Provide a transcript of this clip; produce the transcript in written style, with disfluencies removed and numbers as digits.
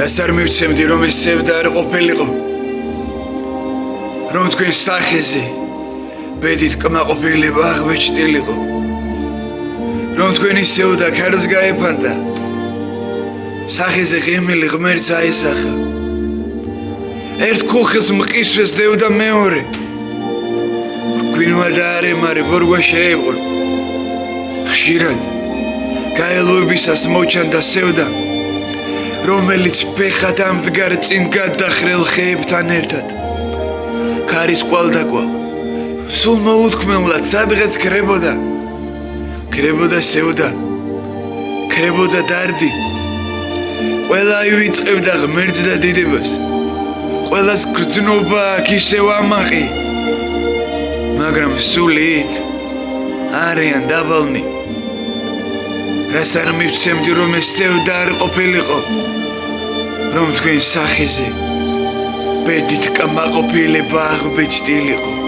რას არ მივცემდი რომ ეს სევდა არ ყოფილიყო რომ თქვენ სახეზე ბედით კმაყოფილება აღბეჭდილიყო რომ თქვენი სევდა ქარს გაეფანტა სახეზე ღემილი ღმერთს აესახა ერთ ქუხილს მყისვეს დევდა მეორე გვინვა და არემარე ბორგვა შეეყო ხშირად გაელვებისას მოჩანდა სევდა რომელიც ფეხად ამდგარ წინ გადახრელ ხეებთან ერთად ქარის კვალდაკვალ სულ მოუთქმელად სადღაც ქრებოდა სევდა ქრებოდა დარდი ყველა ივიწყებდა ღმერთს და დიდებას ყველას გრძნობა აქ ისევ ამაყი მაგრამ სულით არიან დაბალნი რას არ მივცემდი რომ ეს სევდა არ ყოფილიყო რომ თქვენ სახეზე ბედით კმაყოფილება აღბეჭდილიყო